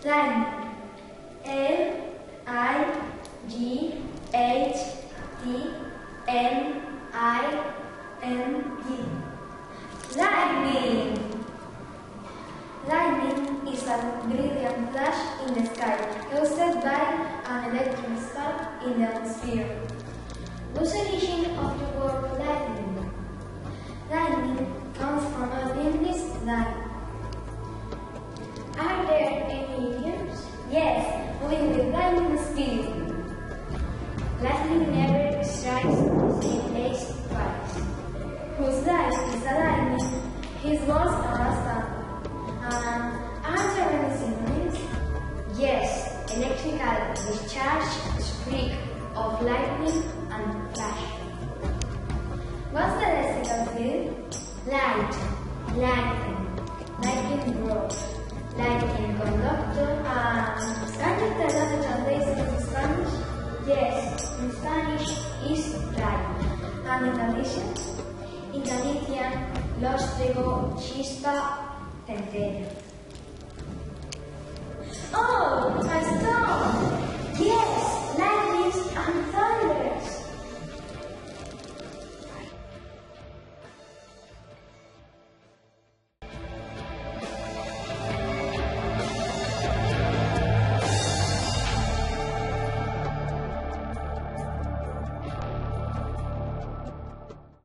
Lightning. L-I-G-H-T-N-I-N-G. Lightning. Lightning is a brilliant flash in the sky caused by an electric spark in the atmosphere. What's the origin of the word lightning? Lightning comes from a Viennese line. Are there any idioms? Yes, moving with lightning speed. Lightning never strikes the same place twice. Whose life is a lightning, his words are a star. Are there any synonyms? Yes, electrical discharge, streak of lightning, and flash. What's the electrical field? Light, lightning, lightning rod, lightning conductor, and can you tell us the translation to Spanish? Yes, in Spanish is right. And in Galician? In Galician, lóstrego, chispa, centella. Oh!